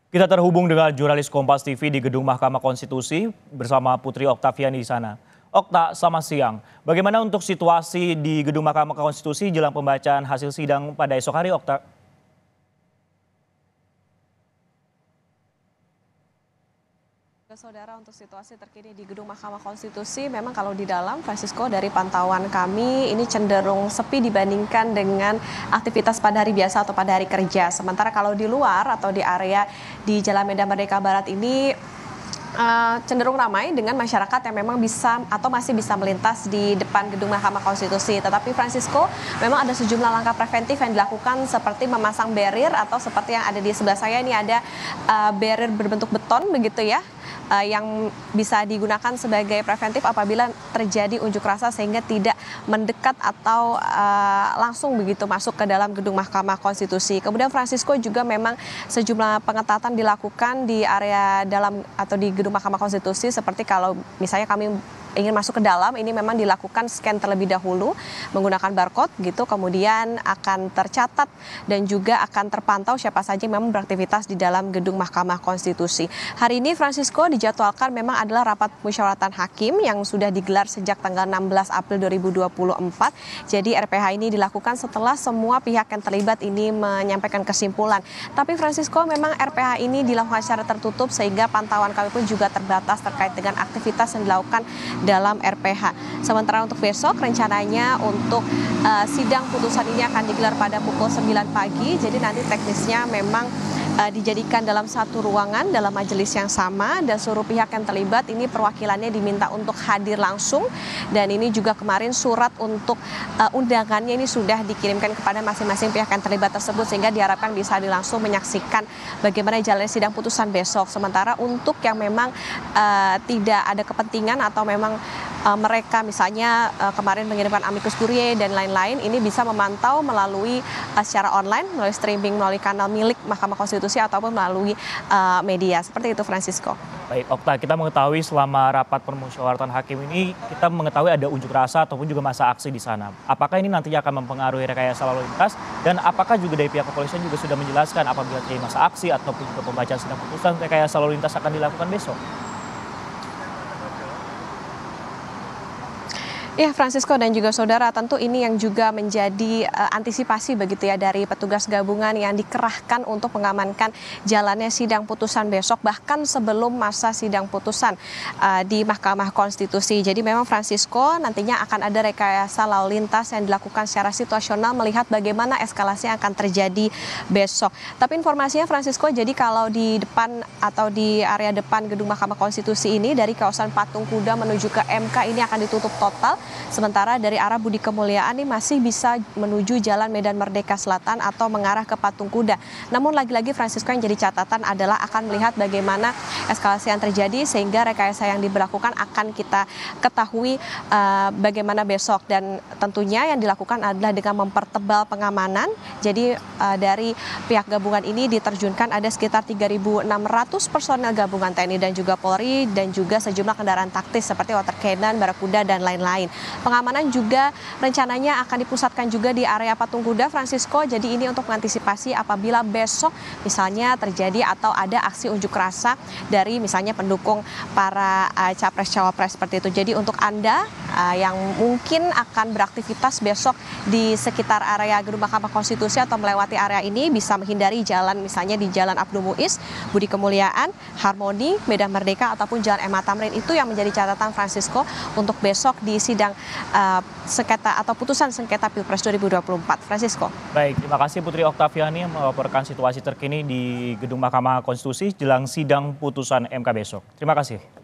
Kita terhubung dengan jurnalis Kompas TV di Gedung Mahkamah Konstitusi bersama Putri Oktaviani di sana. Okta, selamat siang. Bagaimana untuk situasi di Gedung Mahkamah Konstitusi jelang pembacaan hasil sidang pada esok hari, Okta? Saudara, untuk situasi terkini di Gedung Mahkamah Konstitusi, memang kalau di dalam, Francisco, dari pantauan kami ini cenderung sepi dibandingkan dengan aktivitas pada hari biasa atau pada hari kerja. Sementara kalau di luar atau di area di Jalan Medan Merdeka Barat ini cenderung ramai dengan masyarakat yang memang bisa atau masih bisa melintas di depan Gedung Mahkamah Konstitusi. Tetapi Francisco, memang ada sejumlah langkah preventif yang dilakukan seperti memasang barrier atau seperti yang ada di sebelah saya ini ada barrier berbentuk beton begitu ya, yang bisa digunakan sebagai preventif apabila terjadi unjuk rasa sehingga tidak mendekat atau langsung begitu masuk ke dalam Gedung Mahkamah Konstitusi. Kemudian Francisco juga memang sejumlah pengetatan dilakukan di area dalam atau di Gedung Mahkamah Konstitusi, seperti kalau misalnya kami ingin masuk ke dalam, ini memang dilakukan scan terlebih dahulu menggunakan barcode gitu, kemudian akan tercatat dan juga akan terpantau siapa saja yang memang beraktivitas di dalam Gedung Mahkamah Konstitusi. Hari ini Francisco dijadwalkan memang adalah rapat musyawaratan hakim yang sudah digelar sejak tanggal 16 April 2024. Jadi RPH ini dilakukan setelah semua pihak yang terlibat ini menyampaikan kesimpulan. Tapi Francisco, memang RPH ini dilakukan secara tertutup sehingga pantauan kami pun juga terbatas terkait dengan aktivitas yang dilakukan dalam RPH. Sementara untuk besok rencananya untuk sidang putusan ini akan digelar pada pukul 9 pagi. Jadi nanti teknisnya memang dijadikan dalam satu ruangan dalam majelis yang sama, dan seluruh pihak yang terlibat ini perwakilannya diminta untuk hadir langsung, dan ini juga kemarin surat untuk undangannya ini sudah dikirimkan kepada masing-masing pihak yang terlibat tersebut, sehingga diharapkan bisa langsung menyaksikan bagaimana jalannya sidang putusan besok. Sementara untuk yang memang tidak ada kepentingan atau memang mereka misalnya kemarin mengirimkan amicus curiae dan lain-lain, ini bisa memantau melalui secara online, melalui streaming, melalui kanal milik Mahkamah Konstitusi ataupun melalui media. Seperti itu, Francisco. Baik, Okta, kita mengetahui selama rapat permusyawaratan hakim ini, kita mengetahui ada unjuk rasa ataupun juga masa aksi di sana. Apakah ini nantinya akan mempengaruhi rekayasa lalu lintas, dan apakah juga dari pihak kepolisian juga sudah menjelaskan apabila terjadi masa aksi ataupun juga pembacaan sidang putusan, rekayasa lalu lintas akan dilakukan besok? Ya, Francisco dan juga saudara, tentu ini yang juga menjadi antisipasi begitu ya dari petugas gabungan yang dikerahkan untuk mengamankan jalannya sidang putusan besok, bahkan sebelum masa sidang putusan di Mahkamah Konstitusi. Jadi memang Francisco, nantinya akan ada rekayasa lalu lintas yang dilakukan secara situasional melihat bagaimana eskalasi yang akan terjadi besok. Tapi informasinya, Francisco, jadi kalau di depan atau di area depan Gedung Mahkamah Konstitusi ini dari kawasan Patung Kuda menuju ke MK ini akan ditutup total. Sementara dari arah Budi Kemuliaan ini masih bisa menuju Jalan Medan Merdeka Selatan atau mengarah ke Patung Kuda. Namun lagi-lagi Francisco, yang jadi catatan adalah akan melihat bagaimana eskalasi yang terjadi sehingga rekayasa yang diberlakukan akan kita ketahui bagaimana besok, dan tentunya yang dilakukan adalah dengan mempertebal pengamanan. Jadi dari pihak gabungan ini diterjunkan ada sekitar 3.600 personel gabungan TNI dan juga Polri, dan juga sejumlah kendaraan taktis seperti water cannon, barakuda, dan lain-lain. Pengamanan juga rencananya akan dipusatkan juga di area Patung Kuda, Francisco. Jadi ini untuk mengantisipasi apabila besok misalnya terjadi atau ada aksi unjuk rasa dari misalnya pendukung para capres-cawapres seperti itu. Jadi untuk Anda yang mungkin akan beraktivitas besok di sekitar area Gedung Mahkamah Konstitusi atau melewati area ini, bisa menghindari jalan misalnya di Jalan Abdul Muiz, Budi Kemuliaan, Harmoni, Medan Merdeka ataupun Jalan M. Tamrin. Itu yang menjadi catatan Francisco untuk besok di sidang sengketa atau putusan sengketa Pilpres 2024. Francisco. Baik, terima kasih Putri Oktaviani yang melaporkan situasi terkini di Gedung Mahkamah Konstitusi jelang sidang putusan MK besok. Terima kasih.